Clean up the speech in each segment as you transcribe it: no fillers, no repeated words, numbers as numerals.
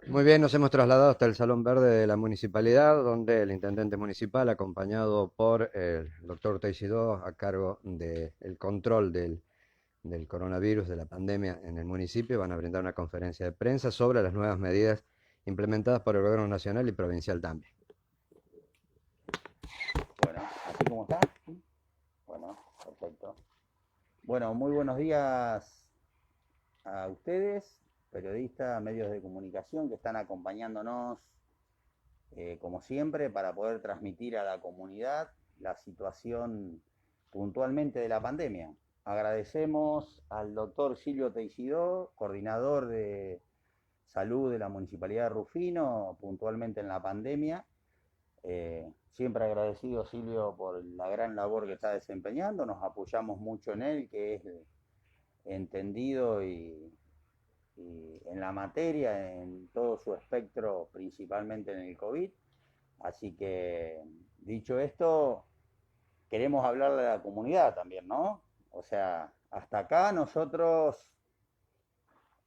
Muy bien, nos hemos trasladado hasta el Salón Verde de la Municipalidad, donde el intendente municipal, acompañado por el doctor Teixidó, a cargo del control del coronavirus, de la pandemia en el municipio, van a brindar una conferencia de prensa sobre las nuevas medidas implementadas por el gobierno nacional y provincial también. Bueno, así como está. Bueno, perfecto. Bueno, muy buenos días a ustedes, periodistas, medios de comunicación que están acompañándonos, como siempre, para poder transmitir a la comunidad la situación puntualmente de la pandemia. Agradecemos al doctor Silvio Teixidó, coordinador de salud de la Municipalidad de Rufino, puntualmente en la pandemia. Siempre agradecido, Silvio, por la gran labor que está desempeñando. Nos apoyamos mucho en él, que es entendido y en la materia, en todo su espectro, principalmente en el COVID. Así que, dicho esto, queremos hablarle a la comunidad también, ¿no? O sea, hasta acá nosotros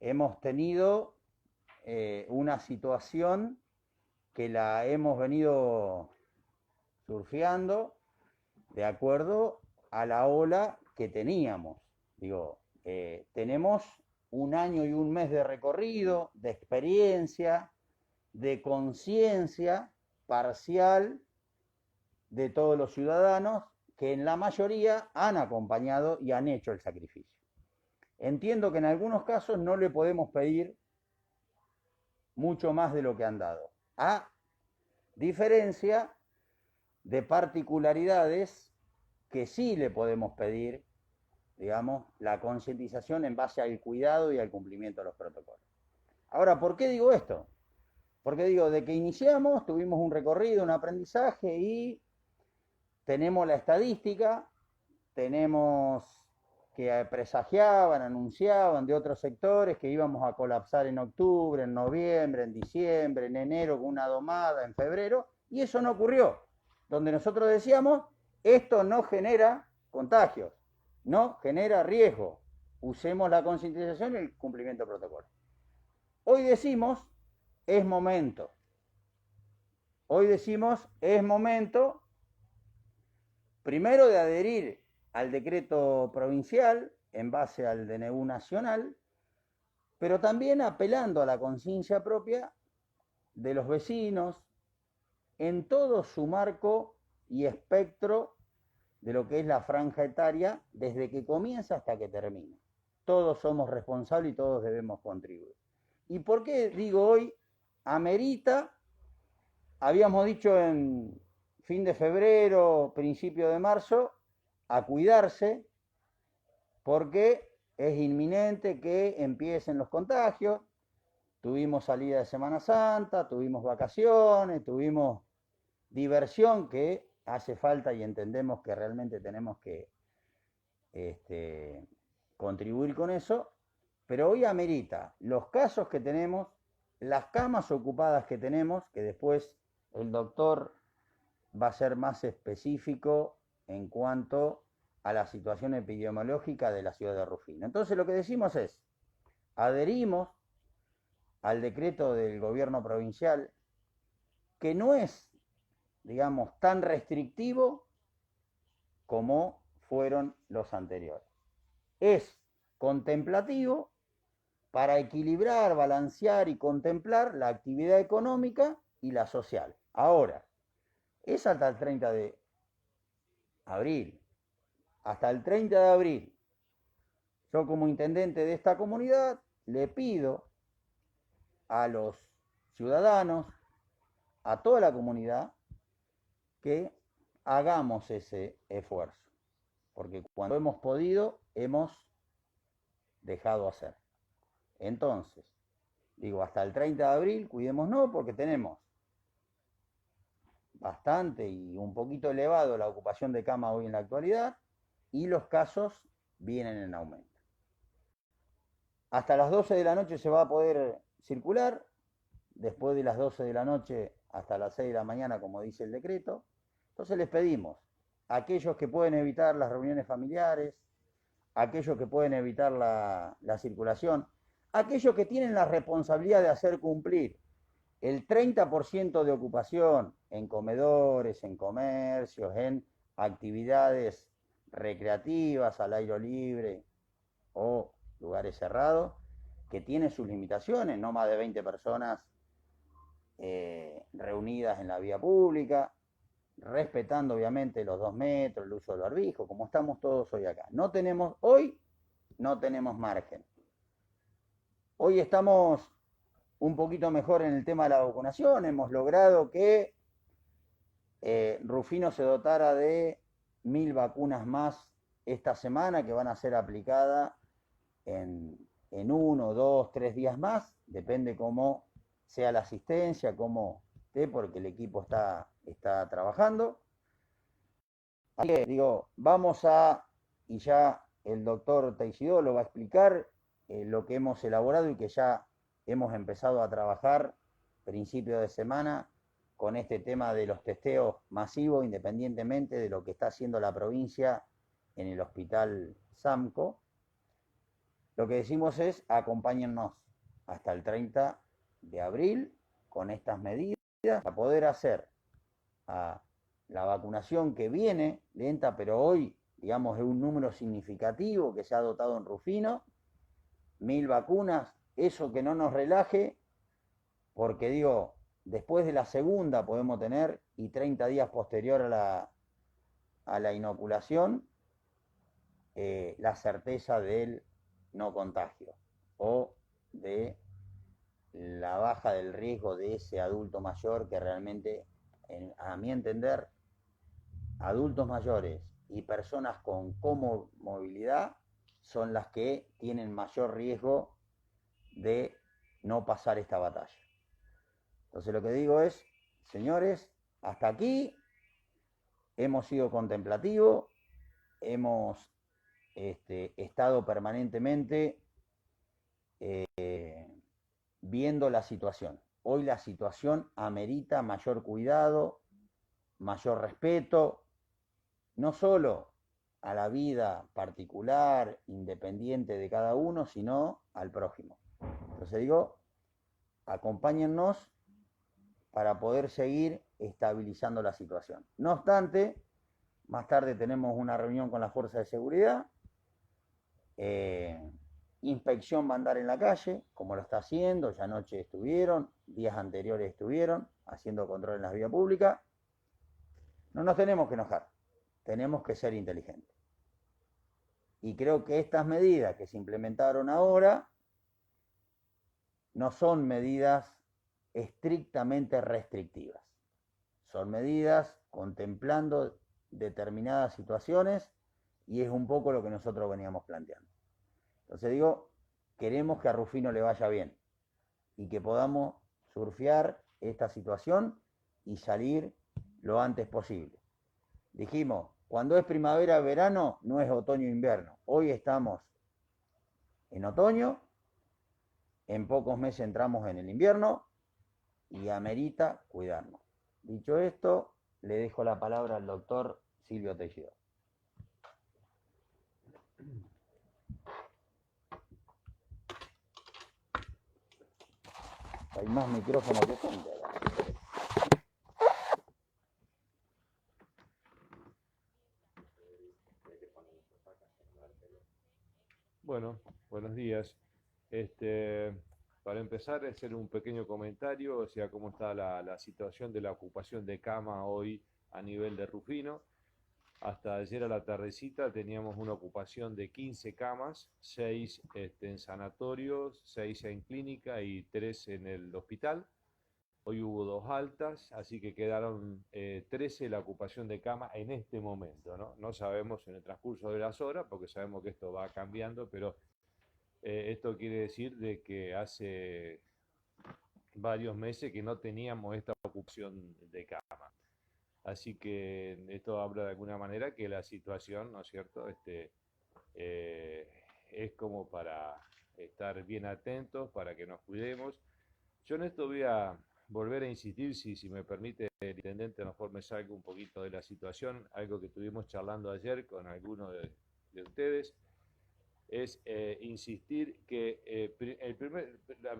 hemos tenido una situación que la hemos venido surfeando de acuerdo a la ola que teníamos. Digo, tenemos un año y un mes de recorrido, de experiencia, de conciencia parcial de todos los ciudadanos que en la mayoría han acompañado y han hecho el sacrificio. Entiendo que en algunos casos no le podemos pedir mucho más de lo que han dado, a diferencia de particularidades que sí le podemos pedir, digamos, la concientización en base al cuidado y al cumplimiento de los protocolos. Ahora, ¿por qué digo esto? Porque digo, de que iniciamos, tuvimos un recorrido, un aprendizaje y tenemos la estadística, tenemos que presagiaban, anunciaban de otros sectores que íbamos a colapsar en octubre, en noviembre, en diciembre, en enero con una domada, en febrero, y eso no ocurrió. Donde nosotros decíamos, esto no genera contagios, no genera riesgo. Usemos la concientización y el cumplimiento del protocolo. Hoy decimos, es momento. Hoy decimos, es momento primero de adherir al decreto provincial en base al DNU nacional, pero también apelando a la conciencia propia de los vecinos en todo su marco y espectro de lo que es la franja etaria desde que comienza hasta que termina. Todos somos responsables y todos debemos contribuir. ¿Y por qué digo hoy amerita? Habíamos dicho en fin de febrero, principio de marzo, a cuidarse porque es inminente que empiecen los contagios. Tuvimos salida de Semana Santa, tuvimos vacaciones, tuvimos diversión que hace falta y entendemos que realmente tenemos que contribuir con eso, pero hoy amerita los casos que tenemos, las camas ocupadas que tenemos, que después el doctor va a ser más específico en cuanto a la situación epidemiológica de la ciudad de Rufino. Entonces lo que decimos es, adherimos al decreto del gobierno provincial, que no es, digamos, tan restrictivo como fueron los anteriores. Es contemplativo para equilibrar, balancear y contemplar la actividad económica y la social. Ahora, es hasta el 30 de abril. Hasta el 30 de abril. Yo como intendente de esta comunidad le pido a los ciudadanos, a toda la comunidad, que hagamos ese esfuerzo. Porque cuando hemos podido, hemos dejado hacer. Entonces, digo, hasta el 30 de abril, cuidémonos porque tenemos bastante y un poquito elevado la ocupación de cama hoy en la actualidad y los casos vienen en aumento. Hasta las 12 de la noche se va a poder circular, después de las 12 de la noche hasta las 6 de la mañana, como dice el decreto. Entonces les pedimos a aquellos que pueden evitar las reuniones familiares, a aquellos que pueden evitar la circulación, a aquellos que tienen la responsabilidad de hacer cumplir el 30% de ocupación en comedores, en comercios, en actividades recreativas al aire libre o lugares cerrados, que tiene sus limitaciones, no más de 20 personas reunidas en la vía pública, respetando obviamente los 2 metros, el uso del barbijo, como estamos todos hoy acá. Hoy no tenemos margen. Hoy estamos un poquito mejor en el tema de la vacunación, hemos logrado que Rufino se dotara de 1000 vacunas más esta semana que van a ser aplicadas en 1, 2, 3 días más, depende cómo sea la asistencia, cómo esté, porque el equipo está trabajando. Así que digo, y ya el doctor Teixidó lo va a explicar, lo que hemos elaborado y que ya hemos empezado a trabajar principio de semana con este tema de los testeos masivos, independientemente de lo que está haciendo la provincia en el hospital SAMCO. Lo que decimos es, acompáñennos hasta el 30 de abril con estas medidas para poder hacer la vacunación que viene, lenta, pero hoy, digamos, es un número significativo que se ha dotado en Rufino, 1000 vacunas, eso que no nos relaje, porque digo, después de la segunda podemos tener, y 30 días posterior a la inoculación, la certeza del no contagio o de la baja del riesgo de ese adulto mayor que realmente, a mi entender, adultos mayores y personas con comorbilidad son las que tienen mayor riesgo de no pasar esta batalla. Entonces lo que digo es, señores, hasta aquí hemos sido contemplativos, hemos estado permanentemente viendo la situación. Hoy la situación amerita mayor cuidado, mayor respeto, no solo a la vida particular, independiente de cada uno, sino al prójimo. Entonces digo, acompáñennos para poder seguir estabilizando la situación. No obstante, más tarde tenemos una reunión con la Fuerza de Seguridad, inspección va a andar en la calle, como lo está haciendo, ya anoche estuvieron, días anteriores estuvieron, haciendo control en las vías públicas. No nos tenemos que enojar, tenemos que ser inteligentes. Y creo que estas medidas que se implementaron ahora no son medidas estrictamente restrictivas. Son medidas contemplando determinadas situaciones y es un poco lo que nosotros veníamos planteando. Entonces digo, queremos que a Rufino le vaya bien y que podamos surfear esta situación y salir lo antes posible. Dijimos, cuando es primavera, verano, no es otoño, invierno. Hoy estamos en otoño, en pocos meses entramos en el invierno y amerita cuidarnos. Dicho esto, le dejo la palabra al doctor Silvio Teixidó. Hay más micrófonos que gente. Bueno, buenos días. Para empezar, hacer un pequeño comentario, o sea, cómo está la situación de la ocupación de cama hoy a nivel de Rufino. Hasta ayer a la tardecita teníamos una ocupación de 15 camas, 6 en sanatorios, 6 en clínica y 3 en el hospital. Hoy hubo 2 altas, así que quedaron 13 la ocupación de cama en este momento, ¿no? No sabemos en el transcurso de las horas, porque sabemos que esto va cambiando, pero esto quiere decir de que hace varios meses que no teníamos esta ocupación de cama. Así que esto habla de alguna manera que la situación, ¿no es cierto?, es como para estar bien atentos, para que nos cuidemos. Yo en esto voy a volver a insistir, si me permite el intendente, a lo mejor me salgo un poquito de la situación, algo que estuvimos charlando ayer con algunos de ustedes. es insistir que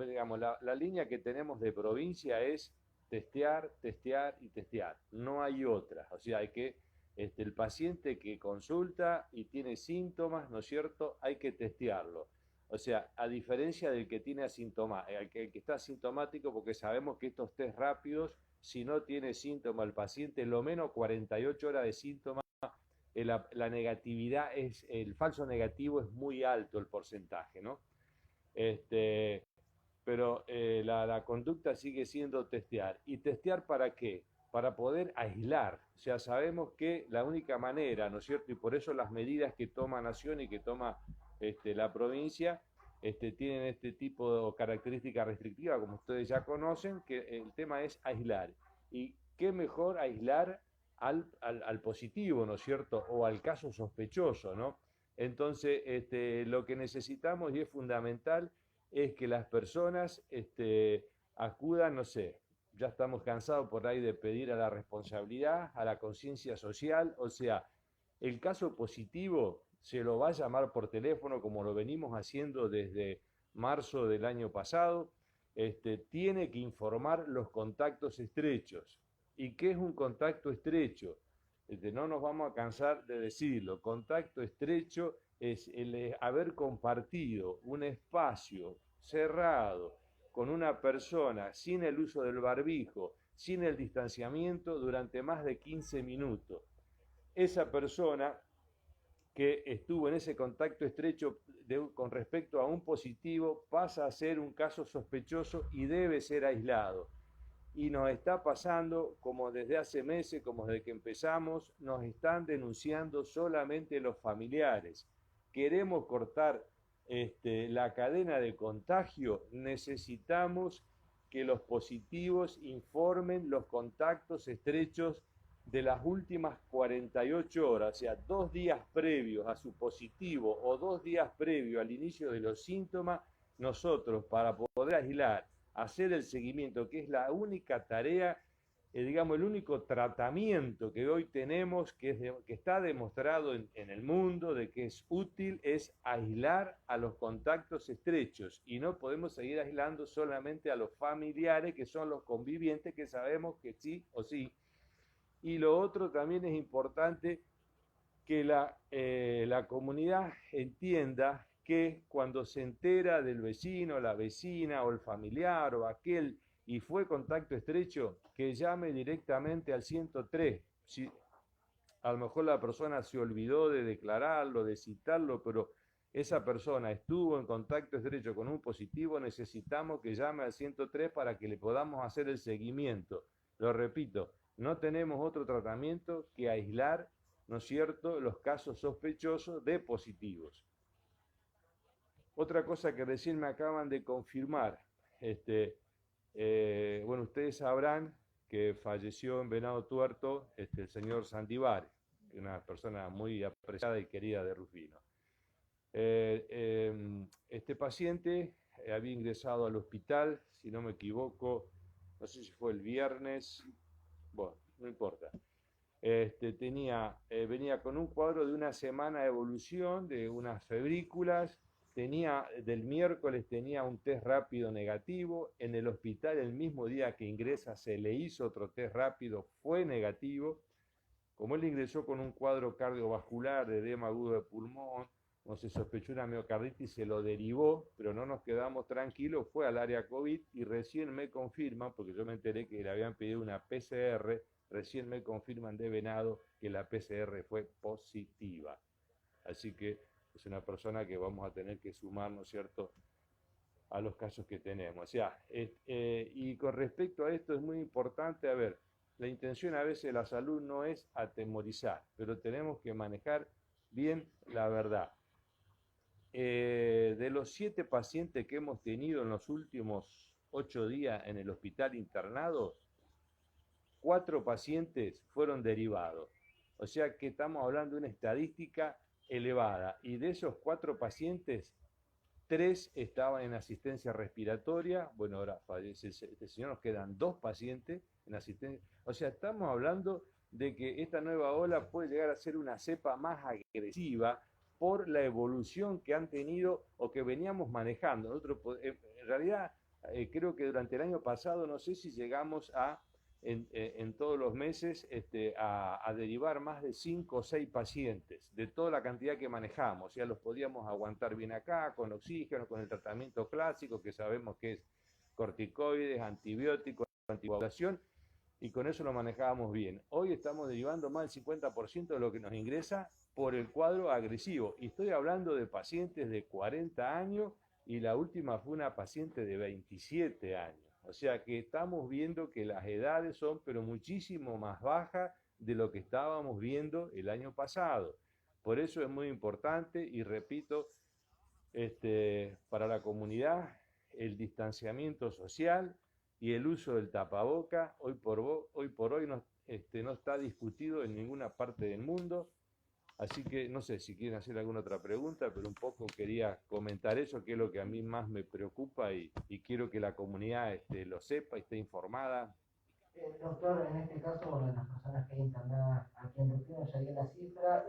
digamos, la línea que tenemos de provincia es testear, testear y testear. No hay otra. O sea, hay que, el paciente que consulta y tiene síntomas, ¿no es cierto? Hay que testearlo. O sea, a diferencia del que tiene el que está asintomático, porque sabemos que estos test rápidos, si no tiene síntoma el paciente, lo menos 48 horas de síntomas, la negatividad el falso negativo es muy alto el porcentaje, ¿no? Pero la conducta sigue siendo testear. ¿Y testear para qué? Para poder aislar. O sea, sabemos que la única manera, ¿no es cierto? Y por eso las medidas que toma Nación y que toma la provincia tienen este tipo de característica restrictiva, como ustedes ya conocen, que el tema es aislar. ¿Y qué mejor aislar al positivo, ¿no es cierto? O al caso sospechoso, ¿no? Entonces, lo que necesitamos y es fundamental es que las personas acudan, no sé, ya estamos cansados por ahí de pedir a la responsabilidad, a la conciencia social, o sea, el caso positivo se lo va a llamar por teléfono como lo venimos haciendo desde marzo del año pasado, tiene que informar los contactos estrechos. ¿Y qué es un contacto estrecho? No nos vamos a cansar de decirlo. Contacto estrecho es el haber compartido un espacio cerrado con una persona sin el uso del barbijo, sin el distanciamiento durante más de 15 minutos. Esa persona que estuvo en ese contacto estrecho con respecto a un positivo pasa a ser un caso sospechoso y debe ser aislado. Y nos está pasando, como desde hace meses, como desde que empezamos, nos están denunciando solamente los familiares. Queremos cortar la cadena de contagio, necesitamos que los positivos informen los contactos estrechos de las últimas 48 horas, o sea, 2 días previos a su positivo o 2 días previos al inicio de los síntomas, nosotros para poder aislar, hacer el seguimiento, que es la única tarea, digamos, el único tratamiento que hoy tenemos, que está demostrado en el mundo de que es útil, es aislar a los contactos estrechos. Y no podemos seguir aislando solamente a los familiares, que son los convivientes, que sabemos que sí o sí. Y lo otro también es importante que la comunidad entienda que cuando se entera del vecino, la vecina o el familiar o aquel y fue contacto estrecho, que llame directamente al 103. Si a lo mejor la persona se olvidó de declararlo, de citarlo, pero esa persona estuvo en contacto estrecho con un positivo, necesitamos que llame al 103 para que le podamos hacer el seguimiento. Lo repito, no tenemos otro tratamiento que aislar, ¿no es cierto?, los casos sospechosos de positivos. Otra cosa que recién me acaban de confirmar, bueno, ustedes sabrán que falleció en Venado Tuerto el señor Sandivar, una persona muy apreciada y querida de Rufino. Este paciente había ingresado al hospital, si no me equivoco, no sé si fue el viernes, bueno, no importa. Venía con un cuadro de una semana de evolución, de unas febrículas, del miércoles tenía un test rápido negativo, en el hospital el mismo día que ingresa se le hizo otro test rápido, fue negativo. Como él ingresó con un cuadro cardiovascular de edema agudo de pulmón, no se sospechó una miocarditis, se lo derivó, pero no nos quedamos tranquilos, fue al área COVID y recién me confirman, porque yo me enteré que le habían pedido una PCR, recién me confirman de Venado que la PCR fue positiva. Así que es una persona que vamos a tener que sumar, ¿no es cierto?, a los casos que tenemos. O sea, y con respecto a esto es muy importante, a ver, la intención a veces de la salud no es atemorizar, pero tenemos que manejar bien la verdad. De los 7 pacientes que hemos tenido en los últimos 8 días en el hospital internado, 4 pacientes fueron derivados. O sea que estamos hablando de una estadística elevada. Y de esos 4 pacientes, 3 estaban en asistencia respiratoria. Bueno, ahora fallece este señor, nos quedan 2 pacientes en asistencia. O sea, estamos hablando de que esta nueva ola puede llegar a ser una cepa más agresiva por la evolución que han tenido o que veníamos manejando. Nosotros, en realidad, creo que durante el año pasado, no sé si llegamos en todos los meses a derivar más de 5 o 6 pacientes de toda la cantidad que manejamos. Ya los podíamos aguantar bien acá, con oxígeno, con el tratamiento clásico, que sabemos que es corticoides, antibióticos, anticoagulación, y con eso lo manejábamos bien. Hoy estamos derivando más del 50% de lo que nos ingresa por el cuadro agresivo. Y estoy hablando de pacientes de 40 años y la última fue una paciente de 27 años. O sea que estamos viendo que las edades son pero muchísimo más bajas de lo que estábamos viendo el año pasado. Por eso es muy importante, y repito, para la comunidad, el distanciamiento social y el uso del tapaboca, hoy por hoy no está discutido en ninguna parte del mundo. Así que no sé si quieren hacer alguna otra pregunta, pero un poco quería comentar eso, que es lo que a mí más me preocupa y quiero que la comunidad lo sepa y esté informada. Doctor, en este caso, bueno, las personas que hay internadas aquí en Rufino, ya dio la cifra,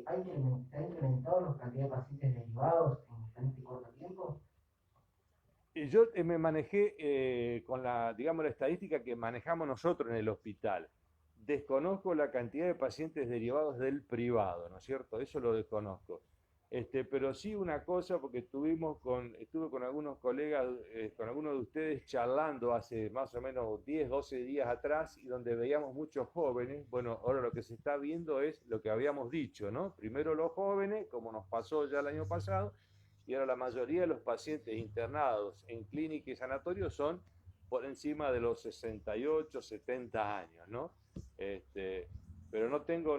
¿ha incrementado la cantidad de pacientes derivados en este corto tiempo? Yo me manejé con digamos, la estadística que manejamos nosotros en el hospital. Desconozco la cantidad de pacientes derivados del privado, ¿no es cierto? Eso lo desconozco. Pero sí una cosa, porque estuve con algunos colegas, con algunos de ustedes charlando hace más o menos 10, 12 días atrás, y donde veíamos muchos jóvenes. Bueno, ahora lo que se está viendo es lo que habíamos dicho, ¿no? Primero los jóvenes, como nos pasó ya el año pasado, y ahora la mayoría de los pacientes internados en clínica y sanatorios son por encima de los 68, 70 años, ¿no? Pero no tengo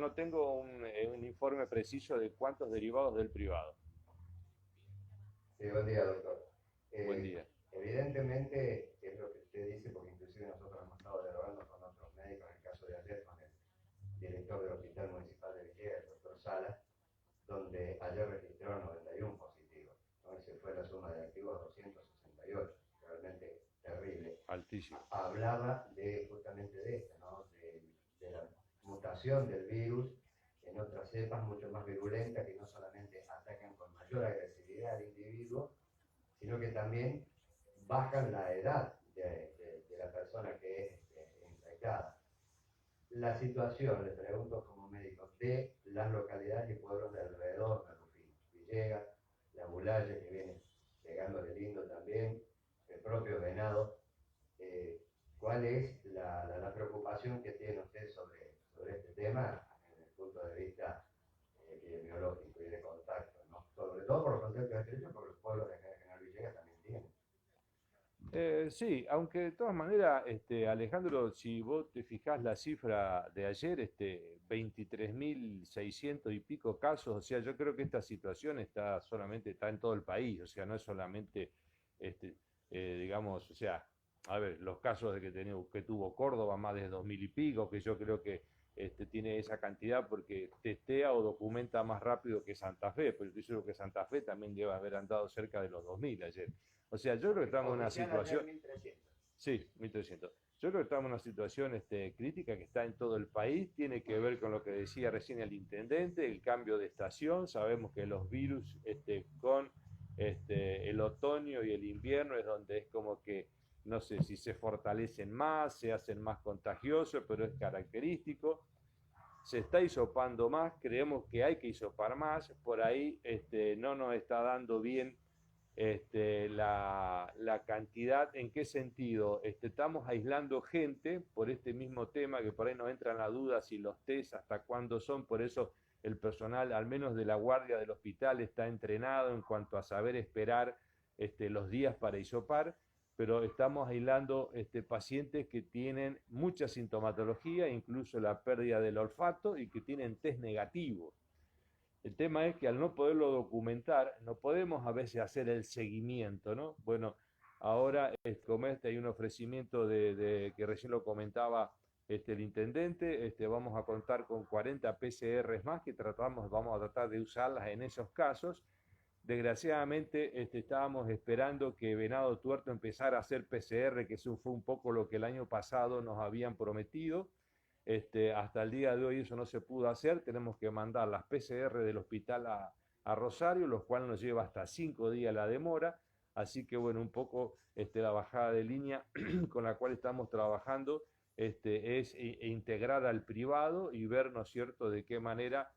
un informe preciso de cuántos derivados del privado. Sí, buen día, doctor. Buen día. Evidentemente, es lo que usted dice, porque inclusive nosotros hemos estado dialogando con otros médicos, en el caso de ayer con el director del Hospital Municipal de Villegas, el doctor Sala, donde ayer registraron 91 positivos. Entonces fue la suma de activos 268, realmente terrible. Altísimo. Hablaba justamente de esto, ¿no? De la mutación del virus en otras cepas mucho más virulentas, que no solamente atacan con mayor agresividad al individuo, sino que también bajan la edad de la persona que es infectada. La situación, le pregunto como médico, de las localidades y pueblos de alrededor de Rufino, Villegas, La Bulaya, que viene pegándole lindo también, el propio Venado. ¿Cuál es la preocupación que tiene usted sobre este tema desde el punto de vista epidemiológico y de contacto, ¿no? Sobre todo por los contactos estrechos, porque los pueblos de General Villegas también tienen. Sí, aunque de todas maneras, Alejandro, si vos te fijás la cifra de ayer, 23.600 y pico casos, o sea, yo creo que esta situación está en todo el país, o sea, no es solamente, digamos, o sea, a ver, los casos que tuvo Córdoba, más de 2.000 y pico, que yo creo que tiene esa cantidad porque testea o documenta más rápido que Santa Fe, pero estoy seguro que Santa Fe también debe haber andado cerca de los 2.000 ayer. O sea, yo creo que estamos en una situación... 1300. Sí, 1.300. Yo creo que estamos en una situación crítica que está en todo el país, tiene que ver con lo que decía recién el intendente, el cambio de estación. Sabemos que los virus con el otoño y el invierno es donde es como que, no sé si se fortalecen más, se hacen más contagiosos, pero es característico. Se está hisopando más, creemos que hay que hisopar más, por ahí no nos está dando bien la cantidad. ¿En qué sentido? Estamos aislando gente por este mismo tema, que por ahí nos entra en la duda si los test hasta cuándo son. Por eso el personal, al menos de la guardia del hospital, está entrenado en cuanto a saber esperar los días para hisopar, pero estamos aislando pacientes que tienen mucha sintomatología, incluso la pérdida del olfato, y que tienen test negativo. El tema es que al no poderlo documentar, no podemos a veces hacer el seguimiento, ¿no? Bueno, ahora como hay un ofrecimiento que recién lo comentaba el intendente, vamos a contar con 40 PCRs más que vamos a tratar de usarlas en esos casos. Desgraciadamente estábamos esperando que Venado Tuerto empezara a hacer PCR, que eso fue un poco lo que el año pasado nos habían prometido. Hasta el día de hoy eso no se pudo hacer, tenemos que mandar las PCR del hospital a Rosario, lo cual nos lleva hasta 5 días la demora, así que bueno, un poco la bajada de línea con la cual estamos trabajando es integrar al privado y ver, ¿no es cierto?, de qué manera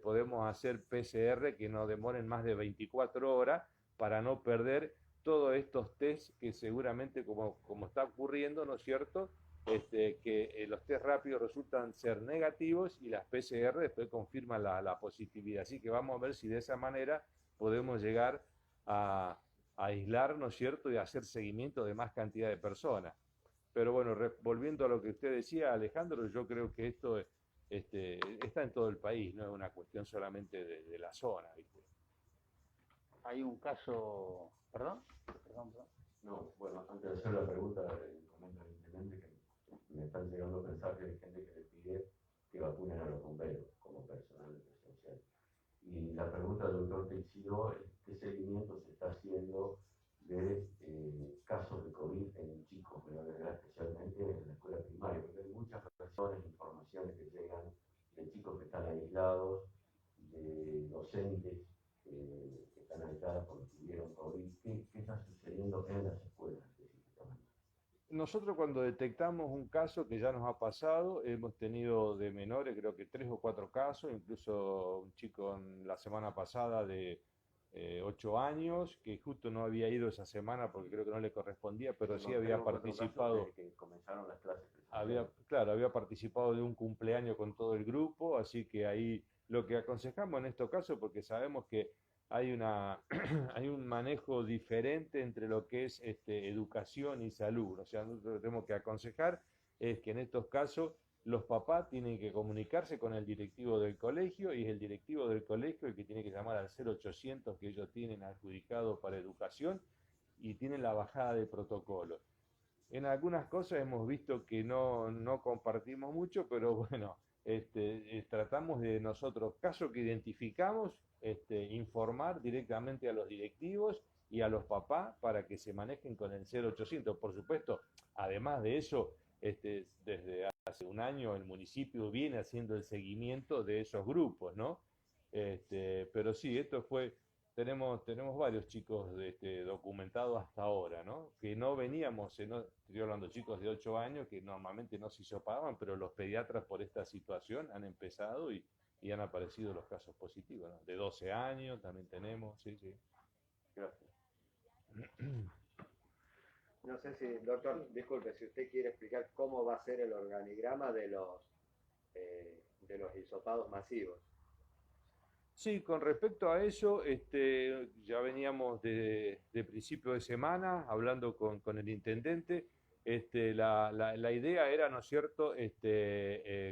podemos hacer PCR que no demoren más de 24 horas para no perder todos estos test que seguramente, como está ocurriendo, ¿no es cierto?, que los test rápidos resultan ser negativos y las PCR después confirman la positividad. Así que vamos a ver si de esa manera podemos llegar a aislar, ¿no es cierto?, y hacer seguimiento de más cantidad de personas. Pero bueno, volviendo a lo que usted decía, Alejandro, yo creo que esto está en todo el país, no es una cuestión solamente de la zona, ¿viste? Hay un caso, perdón. No, bueno, antes de hacer la pregunta, comenta el intendente que me están llegando mensajes de gente que le pide que vacunen a los bomberos como personal esencial. Y la pregunta del doctor Teixidó es qué seguimiento se está haciendo de casos de COVID en chicos menores de edad, especialmente en la escuela primaria, porque hay muchas versiones, informaciones que llegan de chicos que están aislados, de docentes que están aislados porque tuvieron COVID. ¿Qué está sucediendo en las escuelas específicamente? Nosotros cuando detectamos un caso que ya nos ha pasado, hemos tenido de menores, creo que 3 o 4 casos, incluso un chico la semana pasada de 8 años, que justo no había ido esa semana porque creo que no le correspondía, pero sí había participado. Desde que comenzaron las clases. Claro, había participado de un cumpleaños con todo el grupo, así que ahí lo que aconsejamos en estos casos, porque sabemos que hay hay un manejo diferente entre lo que es educación y salud. O sea, nosotros tenemos que aconsejar es que en estos casos los papás tienen que comunicarse con el directivo del colegio y es el directivo del colegio el que tiene que llamar al 0800 que ellos tienen adjudicado para educación y tienen la bajada de protocolo. En algunas cosas hemos visto que no compartimos mucho, pero bueno, tratamos de nosotros, caso que identificamos, informar directamente a los directivos y a los papás para que se manejen con el 0800. Por supuesto, además de eso, desde hace un año el municipio viene haciendo el seguimiento de esos grupos, ¿no? Pero sí, tenemos varios chicos documentados hasta ahora, ¿no? Que no veníamos, estoy hablando de chicos de 8 años que normalmente no se hisopaban, pero los pediatras por esta situación han empezado y han aparecido los casos positivos, ¿no? De 12 años también tenemos, sí, sí. Gracias. No sé si, doctor, disculpe, si usted quiere explicar cómo va a ser el organigrama de los hisopados masivos. Sí, con respecto a eso, ya veníamos de principio de semana hablando con el intendente. La idea era, ¿no es cierto?,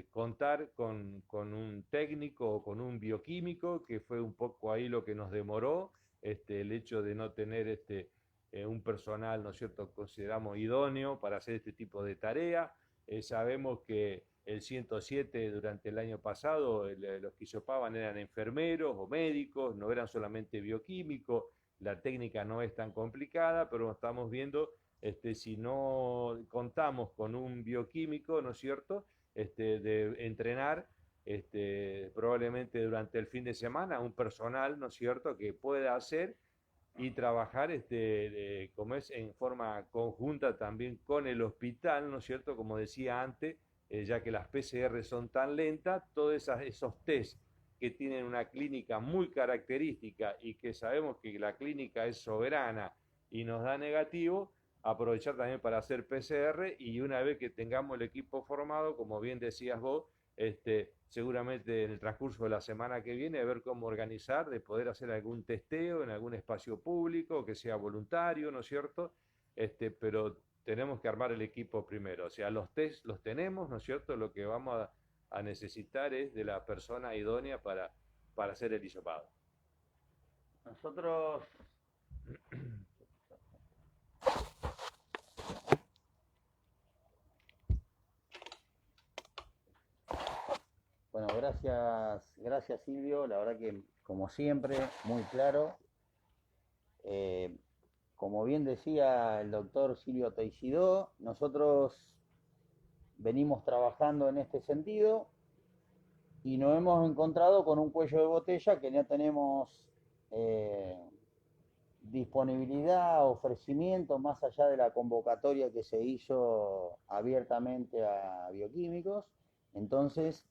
contar con un técnico o con un bioquímico, que fue un poco ahí lo que nos demoró, el hecho de no tener un personal, ¿no es cierto?, consideramos idóneo para hacer este tipo de tarea. Sabemos que el 107 durante el año pasado, los que hisopaban eran enfermeros o médicos, no eran solamente bioquímicos, la técnica no es tan complicada, pero estamos viendo si no contamos con un bioquímico, ¿no es cierto?, de entrenar probablemente durante el fin de semana un personal, ¿no es cierto?, que pueda hacer y trabajar como es en forma conjunta también con el hospital, ¿no es cierto?, como decía antes, ya que las PCR son tan lentas, todos esos test que tienen una clínica muy característica y que sabemos que la clínica es soberana y nos da negativo, aprovechar también para hacer PCR y una vez que tengamos el equipo formado, como bien decías vos, seguramente en el transcurso de la semana que viene, ver cómo organizar, de poder hacer algún testeo en algún espacio público, que sea voluntario, ¿no es cierto? Pero tenemos que armar el equipo primero, o sea, los test los tenemos, ¿no es cierto? Lo que vamos a necesitar es de la persona idónea para hacer el hisopado. Nosotros bueno, gracias Silvio, la verdad que como siempre, muy claro. Como bien decía el doctor Silvio Teixidó, nosotros venimos trabajando en este sentido y nos hemos encontrado con un cuello de botella que no tenemos disponibilidad, ofrecimiento más allá de la convocatoria que se hizo abiertamente a bioquímicos. Entonces,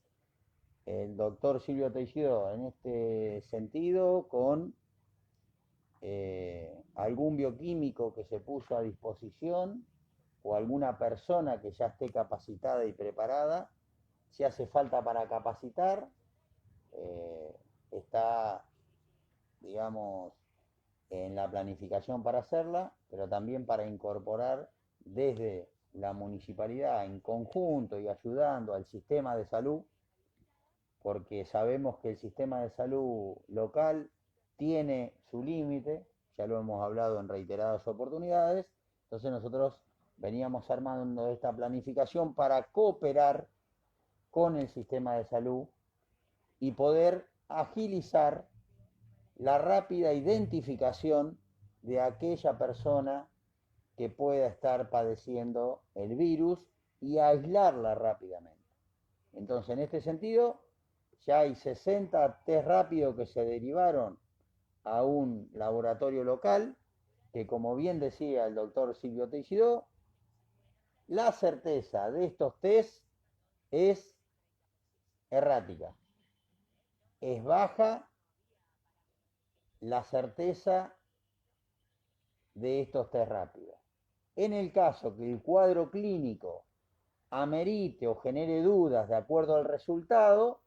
el doctor Silvio Teixido, en este sentido, con algún bioquímico que se puso a disposición o alguna persona que ya esté capacitada y preparada, si hace falta para capacitar, está, digamos, en la planificación para hacerla, pero también para incorporar desde la municipalidad en conjunto y ayudando al sistema de salud, porque sabemos que el sistema de salud local tiene su límite, ya lo hemos hablado en reiteradas oportunidades. Entonces nosotros veníamos armando esta planificación para cooperar con el sistema de salud y poder agilizar la rápida identificación de aquella persona que pueda estar padeciendo el virus y aislarla rápidamente. Entonces, en este sentido, ya hay 60 test rápidos que se derivaron a un laboratorio local, que como bien decía el doctor Silvio Teixido, la certeza de estos test es errática. Es baja la certeza de estos test rápidos. En el caso que el cuadro clínico amerite o genere dudas de acuerdo al resultado,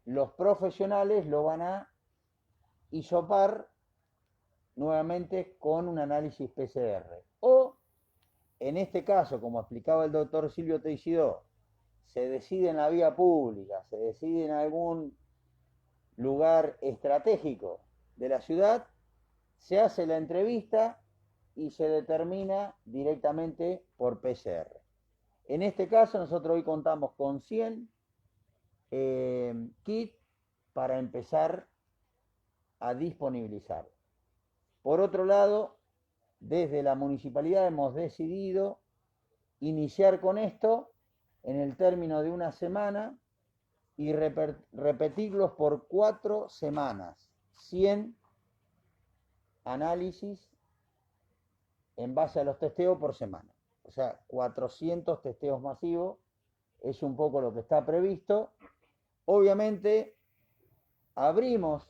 los profesionales lo van a hisopar nuevamente con un análisis PCR. O, en este caso, como explicaba el doctor Silvio Teixido, se decide en la vía pública, se decide en algún lugar estratégico de la ciudad, se hace la entrevista y se determina directamente por PCR. En este caso, nosotros hoy contamos con 100 kits para empezar a disponibilizar. Por otro lado, desde la municipalidad hemos decidido iniciar con esto en el término de una semana y repetirlos por 4 semanas. 100 análisis en base a los testeos por semana. O sea, 400 testeos masivos es un poco lo que está previsto. Obviamente, abrimos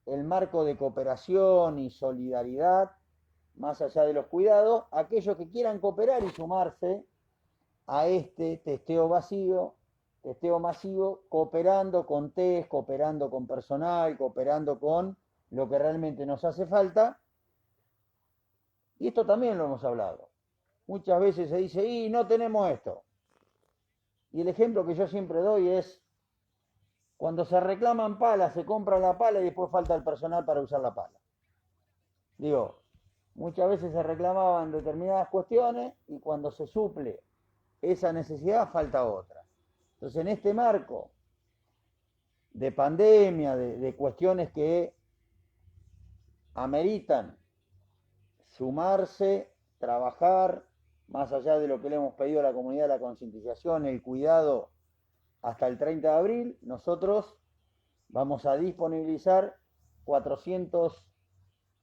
el marco de cooperación y solidaridad, más allá de los cuidados, aquellos que quieran cooperar y sumarse a este testeo masivo, cooperando con test, cooperando con personal, cooperando con lo que realmente nos hace falta. Y esto también lo hemos hablado. Muchas veces se dice, y no tenemos esto. Y el ejemplo que yo siempre doy es, cuando se reclaman palas, se compra la pala y después falta el personal para usar la pala. Digo, muchas veces se reclamaban determinadas cuestiones y cuando se suple esa necesidad falta otra. Entonces, en este marco de pandemia, de cuestiones que ameritan sumarse, trabajar, más allá de lo que le hemos pedido a la comunidad, la concientización, el cuidado, hasta el 30 de abril, nosotros vamos a disponibilizar 400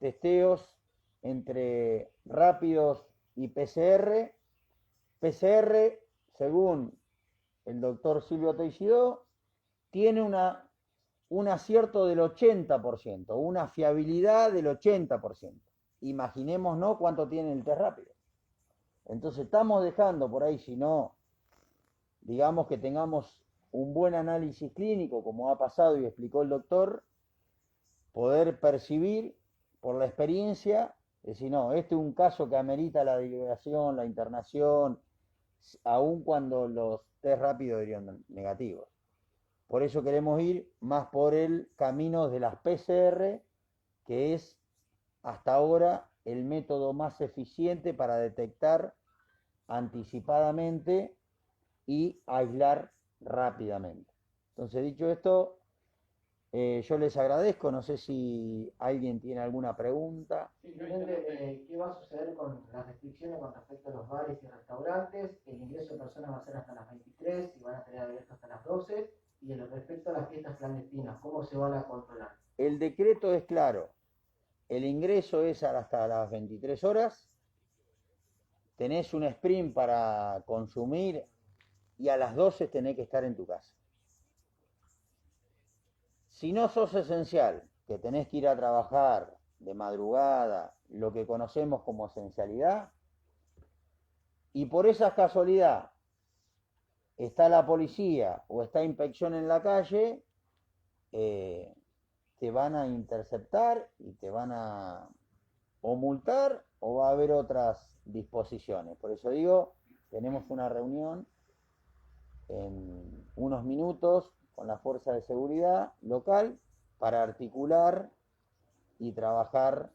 testeos entre rápidos y PCR. PCR, según el doctor Silvio Teixido, tiene un acierto del 80%, una fiabilidad del 80%. Imaginémonos cuánto tiene el test rápido. Entonces estamos dejando por ahí, si no, digamos que tengamos un buen análisis clínico, como ha pasado y explicó el doctor, poder percibir por la experiencia, decir, no, este es un caso que amerita la derivación, la internación, aun cuando los test rápidos serían negativos. Por eso queremos ir más por el camino de las PCR, que es hasta ahora el método más eficiente para detectar anticipadamente y aislar rápidamente. Entonces, dicho esto, Yo les agradezco, no sé si alguien tiene alguna pregunta. Simplemente, ¿qué va a suceder con las restricciones con respecto a los bares y restaurantes? El ingreso de personas va a ser hasta las 23 y van a tener abierto hasta las 12. Y respecto a las fiestas clandestinas, ¿cómo se van a controlar? El decreto es claro, el ingreso es hasta las 23 horas, tenés un sprint para consumir y a las 12 tenés que estar en tu casa. Si no sos esencial, que tenés que ir a trabajar de madrugada, lo que conocemos como esencialidad, y por esa casualidad está la policía o está inspección en la calle, te van a interceptar y te van a o multar o va a haber otras disposiciones. Por eso digo, tenemos una reunión en unos minutos con la fuerza de seguridad local para articular y trabajar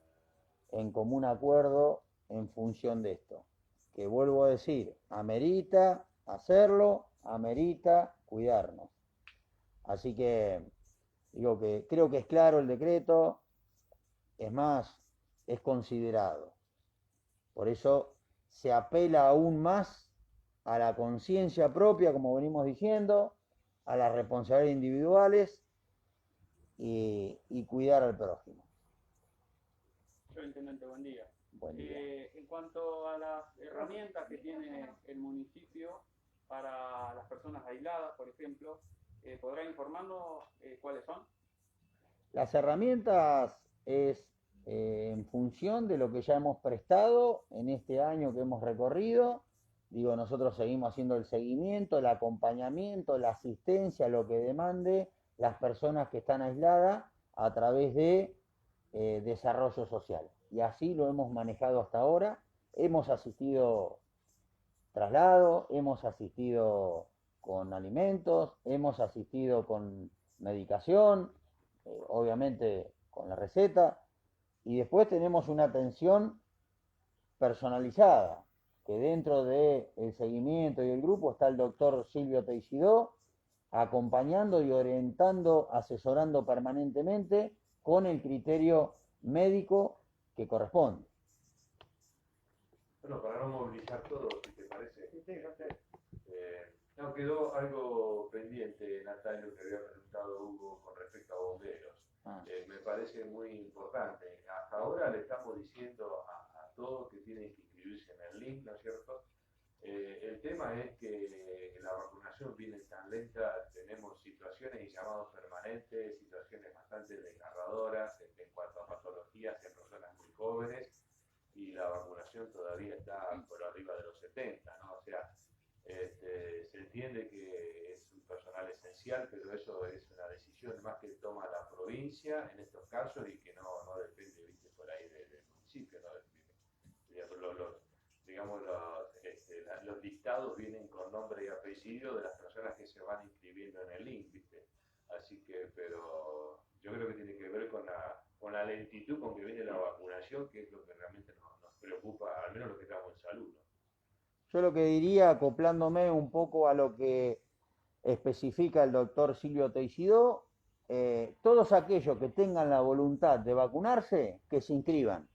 en común acuerdo en función de esto. Que vuelvo a decir, amerita hacerlo, amerita cuidarnos. Así que digo que creo que es claro el decreto, es más, es considerado. Por eso se apela aún más a la conciencia propia, como venimos diciendo, a las responsabilidades individuales y cuidar al prójimo. Yo intendente, buen día. Buen día. En cuanto a las herramientas que tiene el municipio para las personas aisladas, por ejemplo, ¿podrá informarnos cuáles son? Las herramientas es en función de lo que ya hemos prestado en este año que hemos recorrido. Digo, nosotros seguimos haciendo el seguimiento, el acompañamiento, la asistencia, lo que demande las personas que están aisladas a través de desarrollo social. Y así lo hemos manejado hasta ahora. Hemos asistido traslado, hemos asistido con alimentos, hemos asistido con medicación, obviamente con la receta, y después tenemos una atención personalizada, que dentro del seguimiento y el grupo está el doctor Silvio Teixidó, acompañando y orientando, asesorando permanentemente con el criterio médico que corresponde. Bueno, para no movilizar todo, si te parece. No, quedó algo pendiente, Natalia, que había preguntado Hugo con respecto a bomberos. Me parece muy importante. Hasta ahora le estamos diciendo a todos que tienen que inscribirse en el link, ¿no es cierto? El tema es que la vacunación viene tan lenta, tenemos situaciones y llamados permanentes, situaciones bastante desgarradoras en cuanto a patologías en personas muy jóvenes, y la vacunación todavía está por arriba de los 70, ¿no? O sea, se entiende que es un personal esencial, pero eso es una decisión más que toma la provincia en estos casos y que no depende, viste, por ahí del municipio, ¿no? Digamos, los listados vienen con nombre y apellido de las personas que se van inscribiendo en el link, viste. Así que, pero yo creo que tiene que ver con la lentitud con que viene la vacunación, que es lo que realmente nos preocupa, al menos los que estamos en salud, ¿no? Yo lo que diría, acoplándome un poco a lo que especifica el doctor Silvio Teixidó, todos aquellos que tengan la voluntad de vacunarse, que se inscriban.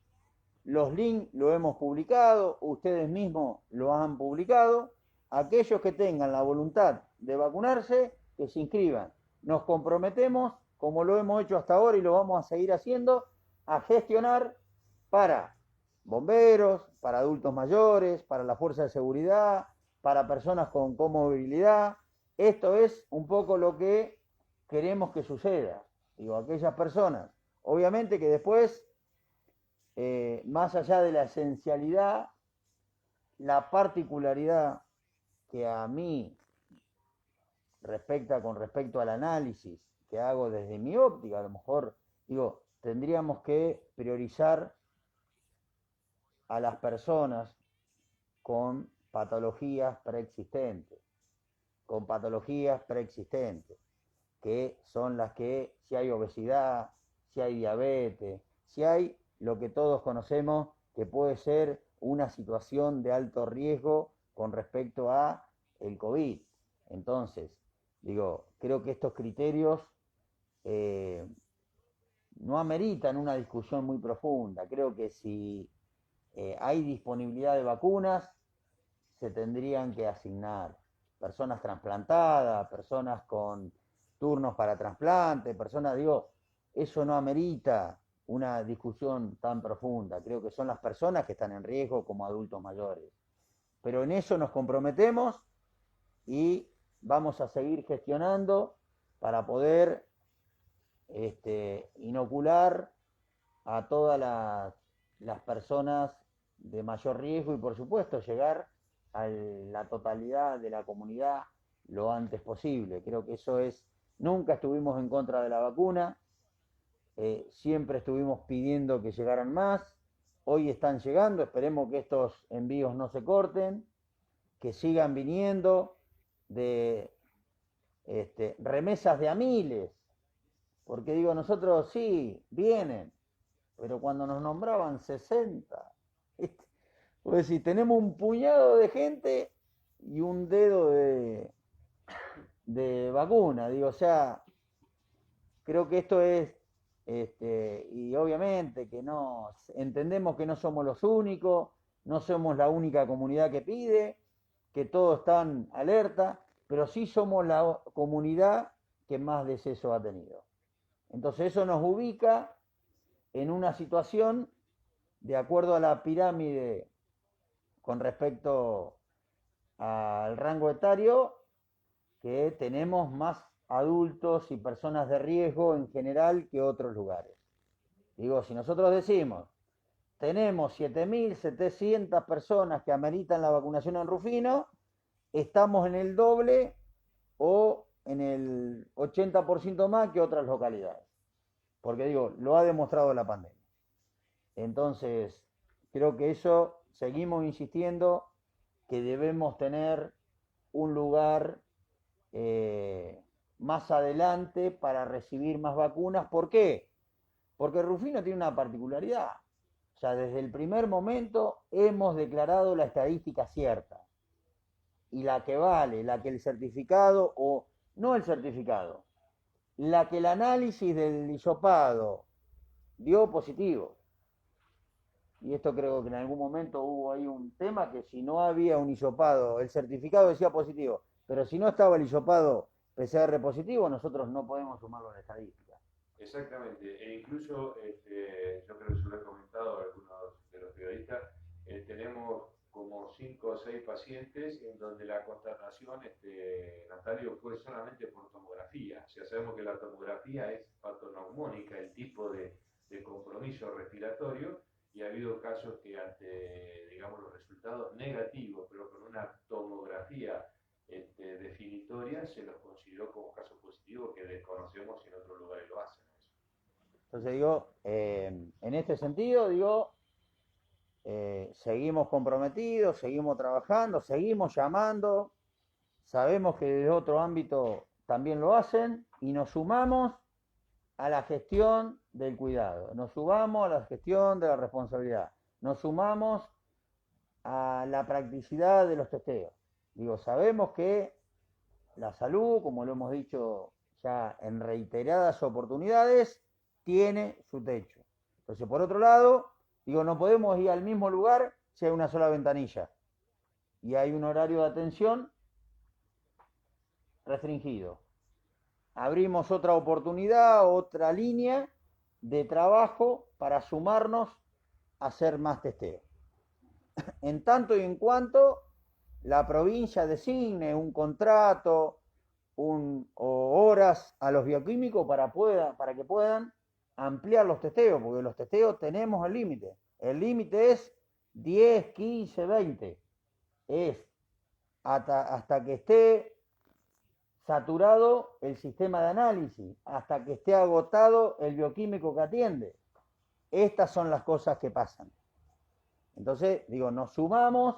Los links lo hemos publicado, ustedes mismos lo han publicado. Aquellos que tengan la voluntad de vacunarse, que se inscriban. Nos comprometemos, como lo hemos hecho hasta ahora y lo vamos a seguir haciendo, a gestionar para bomberos, para adultos mayores, para la fuerza de seguridad, para personas con comorbilidad. Esto es un poco lo que queremos que suceda. Digo, aquellas personas, obviamente que después, más allá de la esencialidad, la particularidad que a mí respecta con respecto al análisis que hago desde mi óptica, a lo mejor, digo, tendríamos que priorizar a las personas con patologías preexistentes, que son las que, si hay obesidad, si hay diabetes, si hay lo que todos conocemos que puede ser una situación de alto riesgo con respecto a el COVID. Entonces, digo, creo que estos criterios no ameritan una discusión muy profunda. Creo que si hay disponibilidad de vacunas, se tendrían que asignar personas trasplantadas, personas con turnos para trasplante, personas, digo, eso no amerita una discusión tan profunda. Creo que son las personas que están en riesgo como adultos mayores. Pero en eso nos comprometemos y vamos a seguir gestionando para poder inocular a todas las personas de mayor riesgo y por supuesto llegar a la totalidad de la comunidad lo antes posible. Creo que eso es, nunca estuvimos en contra de la vacuna, siempre estuvimos pidiendo que llegaran más, hoy están llegando, esperemos que estos envíos no se corten, que sigan viniendo de remesas de a miles, porque digo, nosotros sí, vienen, pero cuando nos nombraban 60, pues decir, tenemos un puñado de gente y un dedo de vacuna, digo, o sea, creo que esto es, y obviamente que no, entendemos que no somos los únicos, no somos la única comunidad que pide, que todos están alerta, pero sí somos la comunidad que más deceso ha tenido. Entonces eso nos ubica en una situación, de acuerdo a la pirámide con respecto al rango etario, que tenemos más adultos y personas de riesgo en general que otros lugares. Digo, si nosotros decimos, tenemos 7.700 personas que ameritan la vacunación en Rufino, estamos en el doble o en el 80% más que otras localidades. Porque digo, lo ha demostrado la pandemia. Entonces, creo que eso, seguimos insistiendo que debemos tener un lugar más adelante para recibir más vacunas. ¿Por qué? Porque Rufino tiene una particularidad. O sea, desde el primer momento hemos declarado la estadística cierta. Y la que vale, la que el certificado, o no el certificado, la que el análisis del hisopado dio positivo. Y esto creo que en algún momento hubo ahí un tema que si no había un hisopado, el certificado decía positivo, pero si no estaba el hisopado PCR positivo, nosotros no podemos sumarlo a la estadística. Exactamente, e incluso yo creo que se lo he comentado a algunos de los periodistas, tenemos como 5 o 6 pacientes en donde la constatación, Natalio, fue solamente por tomografía. O sea, sabemos que la tomografía es patoneumónica, el tipo de compromiso respiratorio, y ha habido casos que ante, digamos, los resultados negativos, pero con una tomografía definitoria, se los consideró como casos positivos que desconocemos si en otros lugares lo hacen. Entonces digo, en este sentido, digo, seguimos comprometidos, seguimos trabajando, seguimos llamando, sabemos que desde otro ámbito también lo hacen y nos sumamos a la gestión del cuidado, nos sumamos a la gestión de la responsabilidad, nos sumamos a la practicidad de los testeos. Digo, sabemos que la salud, como lo hemos dicho ya en reiteradas oportunidades, tiene su techo. Entonces, por otro lado, digo, no podemos ir al mismo lugar si hay una sola ventanilla y hay un horario de atención restringido. Abrimos otra oportunidad, otra línea de trabajo para sumarnos a hacer más testeo. En tanto y en cuanto la provincia designe un contrato o horas a los bioquímicos para que puedan ampliar los testeos, porque los testeos tenemos el límite. El límite es 10, 15, 20. Es hasta que esté saturado el sistema de análisis, hasta que esté agotado el bioquímico que atiende. Estas son las cosas que pasan. Entonces, digo, nos sumamos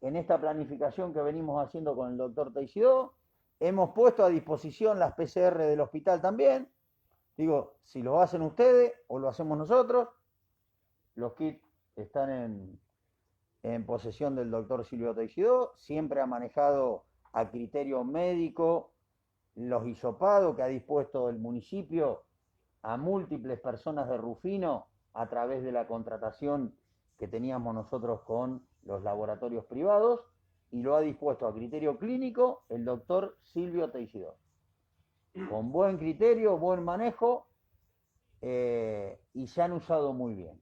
en esta planificación que venimos haciendo con el doctor Teixidó. Hemos puesto a disposición las PCR del hospital también. Digo, si lo hacen ustedes o lo hacemos nosotros, los kits están en posesión del doctor Silvio Teixidó. Siempre ha manejado a criterio médico los hisopados que ha dispuesto el municipio a múltiples personas de Rufino a través de la contratación que teníamos nosotros con los laboratorios privados, y lo ha dispuesto a criterio clínico el doctor Silvio Teixidó. Con buen criterio, buen manejo, y se han usado muy bien.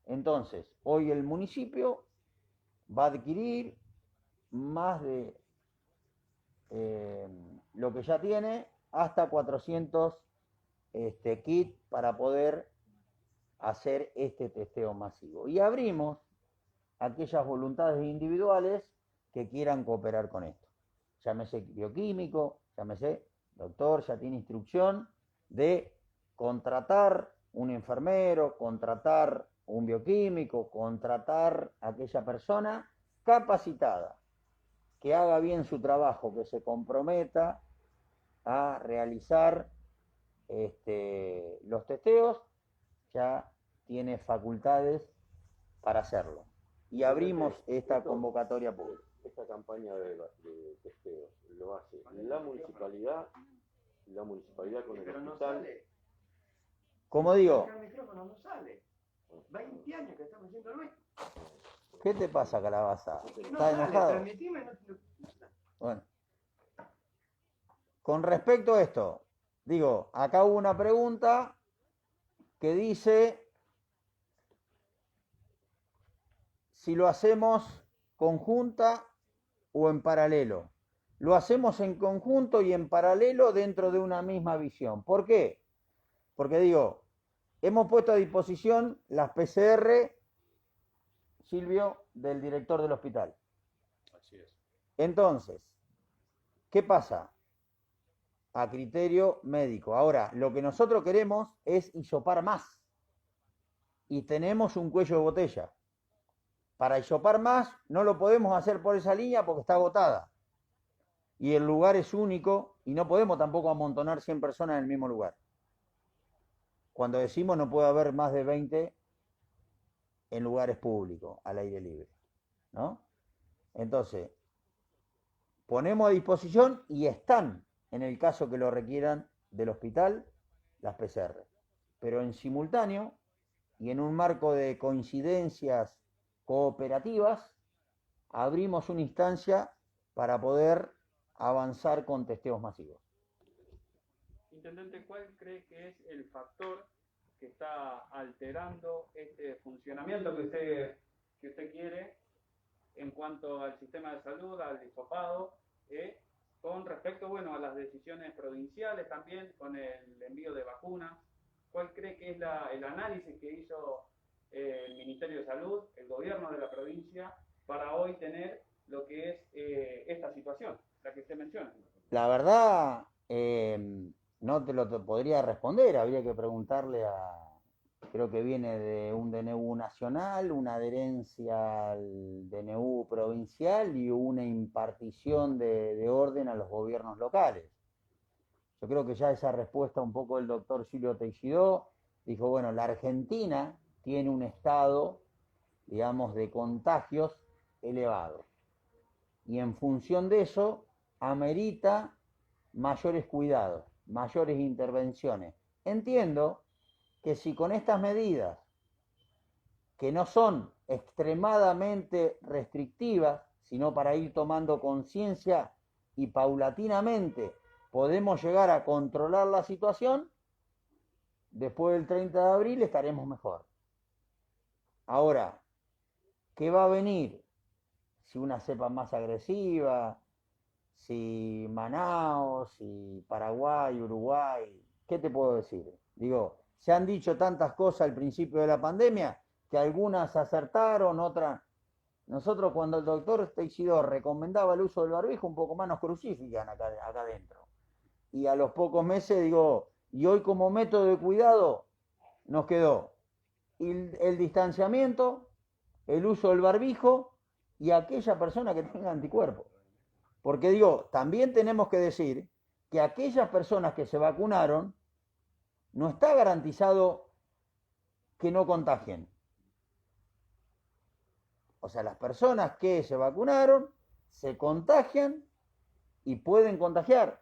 Entonces, hoy el municipio va a adquirir más de lo que ya tiene, hasta 400 kits para poder hacer este testeo masivo. Y abrimos aquellas voluntades individuales que quieran cooperar con esto. Llámese bioquímico, llámese doctor, ya tiene instrucción de contratar un enfermero, contratar un bioquímico, contratar a aquella persona capacitada, que haga bien su trabajo, que se comprometa a realizar los testeos, ya tiene facultades para hacerlo. Y abrimos esta convocatoria pública. Esta campaña de testeos lo hace la municipalidad con el hospital. Como digo, El micrófono no sale. 20 años que estamos haciendo lo mismo. ¿qué te pasa, Calabaza? No ¿Estás sale, enojado? transmitime, Bueno. Con respecto a esto, digo, acá hubo una pregunta que dice si lo hacemos conjunta o en paralelo. Lo hacemos en conjunto y en paralelo dentro de una misma visión. ¿Por qué? Porque digo, hemos puesto a disposición las PCR, Silvio, del director del hospital. Así es. Entonces, ¿qué pasa? A criterio médico. Ahora, lo que nosotros queremos es hisopar más. Y tenemos un cuello de botella. Para hisopar más no lo podemos hacer por esa línea porque está agotada. Y el lugar es único y no podemos tampoco amontonar 100 personas en el mismo lugar. Cuando decimos no puede haber más de 20 en lugares públicos, al aire libre, ¿no? Entonces, ponemos a disposición y están, en el caso que lo requieran del hospital, las PCR. Pero en simultáneo y en un marco de coincidencias cooperativas, abrimos una instancia para poder avanzar con testeos masivos. Intendente, ¿cuál cree que es el factor que está alterando este funcionamiento que usted quiere en cuanto al sistema de salud, al hisopado, con respecto, bueno, a las decisiones provinciales también, con el envío de vacunas? ¿Cuál cree que es el análisis que hizo el Ministerio de Salud, el gobierno de la provincia, para hoy tener lo que es esta situación, la que usted menciona? La verdad, no te lo podría responder, habría que preguntarle creo que viene de un DNU nacional, una adherencia al DNU provincial y una impartición de orden a los gobiernos locales. Yo creo que ya esa respuesta un poco el doctor Silvio Teixidó dijo, bueno, la Argentina tiene un estado, digamos, de contagios elevado. Y en función de eso, amerita mayores cuidados, mayores intervenciones. Entiendo que si con estas medidas, que no son extremadamente restrictivas, sino para ir tomando conciencia y paulatinamente podemos llegar a controlar la situación, después del 30 de abril estaremos mejor. Ahora, ¿qué va a venir? Si una cepa más agresiva, si Manaos, si Paraguay, Uruguay, ¿qué te puedo decir? Digo, se han dicho tantas cosas al principio de la pandemia que algunas acertaron, otras... Nosotros cuando el doctor Teixidó recomendaba el uso del barbijo, un poco más nos crucifican acá adentro. Y a los pocos meses digo, y hoy como método de cuidado nos quedó el distanciamiento, el uso del barbijo y aquella persona que tenga anticuerpos. Porque digo, también tenemos que decir que aquellas personas que se vacunaron, no está garantizado que no contagien. O sea, las personas que se vacunaron se contagian y pueden contagiar.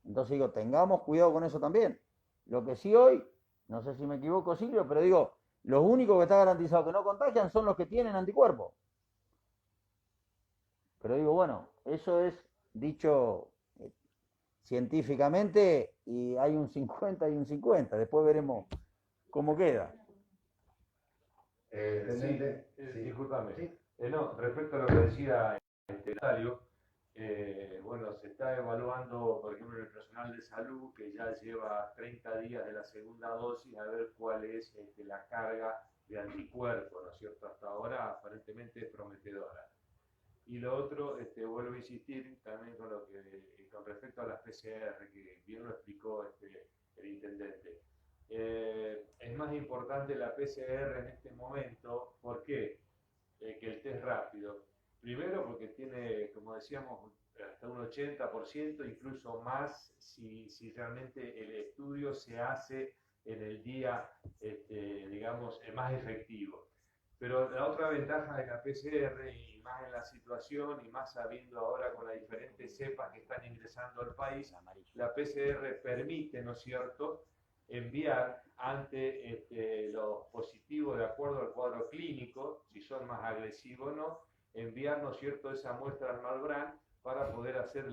Entonces digo, tengamos cuidado con eso también. Lo que sí hoy, no sé si me equivoco, Silvio, pero digo, los únicos que está garantizado que no contagian son los que tienen anticuerpos. Pero digo, bueno, eso es dicho científicamente y hay un 50 y un 50. Después veremos cómo queda. Discúlpame. Sí. No, respecto a lo que decía Natalio, bueno, se está evaluando, por ejemplo, el personal de salud que ya lleva 30 días de la segunda dosis, a ver cuál es la carga de anticuerpos, ¿no es cierto? Hasta ahora aparentemente es prometedora. Y lo otro, vuelvo a insistir también con respecto a las PCR, que bien lo explicó el intendente. Es más importante la PCR en este momento, ¿por qué? Que el test rápido. Primero porque tiene, como decíamos, hasta un 80%, incluso más, si realmente el estudio se hace en el día, digamos, más efectivo. Pero la otra ventaja de la PCR, y más en la situación, y más sabiendo ahora con las diferentes cepas que están ingresando al país, la PCR permite, ¿no es cierto?, enviar ante los positivos de acuerdo al cuadro clínico, si son más agresivos o no, enviar, ¿no es cierto?, esa muestra al Malbrán para poder hacer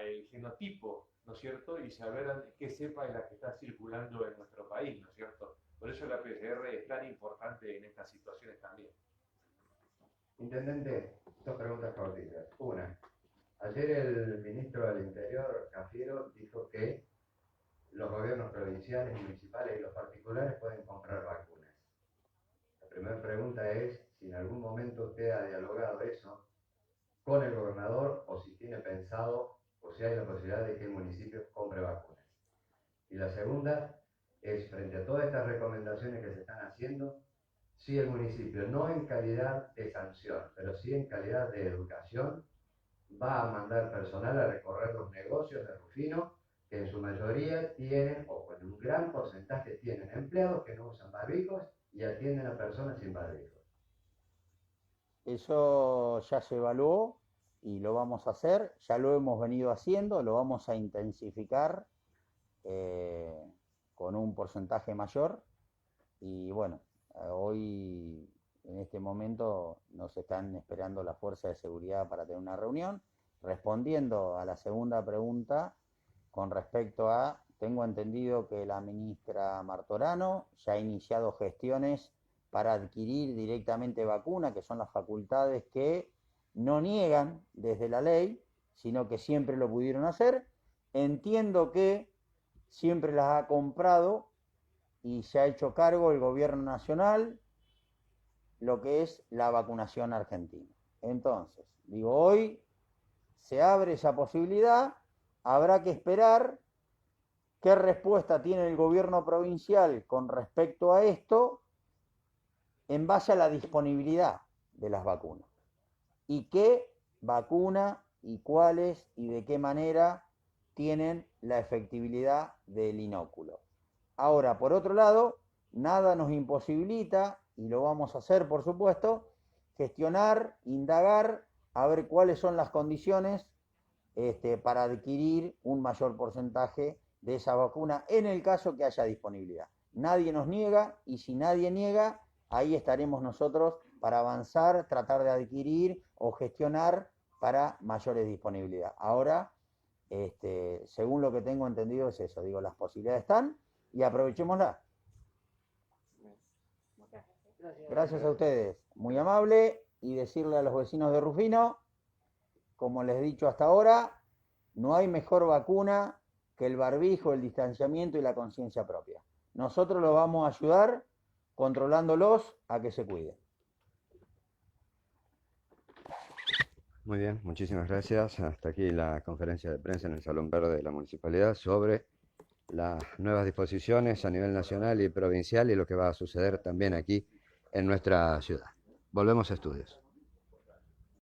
el genotipo, ¿no es cierto?, y saber qué cepa es la que está circulando en nuestro país, ¿no es cierto? Por eso la PCR es tan importante en estas situaciones también. Intendente, dos preguntas cortitas. Una, ayer el ministro del Interior, Cafiero, dijo que los gobiernos provinciales, municipales y los particulares pueden comprar vacunas. La primera pregunta es si en algún momento usted ha dialogado eso con el gobernador o si tiene pensado o si hay la posibilidad de que el municipio compre vacunas. Y la segunda es, frente a todas estas recomendaciones que se están haciendo, si el municipio, no en calidad de sanción, pero sí en calidad de educación, va a mandar personal a recorrer los negocios de Rufino, que en su mayoría tienen, o con un gran porcentaje tienen empleados que no usan barbijos y atienden a personas sin barbijos. Eso ya se evaluó y lo vamos a hacer, ya lo hemos venido haciendo, lo vamos a intensificar con un porcentaje mayor y bueno, hoy en este momento nos están esperando las fuerzas de seguridad para tener una reunión. Respondiendo a la segunda pregunta con respecto a, tengo entendido que la ministra Martorano ya ha iniciado gestiones para adquirir directamente vacuna, que son las facultades que no niegan desde la ley, sino que siempre lo pudieron hacer. Entiendo que siempre las ha comprado y se ha hecho cargo el gobierno nacional lo que es la vacunación argentina. Entonces, digo, hoy se abre esa posibilidad, habrá que esperar qué respuesta tiene el gobierno provincial con respecto a esto en base a la disponibilidad de las vacunas. Y qué vacuna y cuáles y de qué manera tienen la efectividad del inóculo. Ahora, por otro lado, nada nos imposibilita, y lo vamos a hacer, por supuesto, gestionar, indagar, a ver cuáles son las condiciones para adquirir un mayor porcentaje de esa vacuna en el caso que haya disponibilidad. Nadie nos niega, y si nadie niega, ahí estaremos nosotros para avanzar, tratar de adquirir o gestionar para mayores disponibilidad. Ahora, según lo que tengo entendido es eso, digo, las posibilidades están y aprovechémoslas. Gracias a ustedes, muy amable, y decirle a los vecinos de Rufino, como les he dicho hasta ahora, no hay mejor vacuna que el barbijo, el distanciamiento y la conciencia propia. Nosotros los vamos a ayudar controlándolos a que se cuiden. Muy bien, muchísimas gracias. Hasta aquí la conferencia de prensa en el Salón Verde de la Municipalidad sobre las nuevas disposiciones a nivel nacional y provincial y lo que va a suceder también aquí en nuestra ciudad. Volvemos a estudios.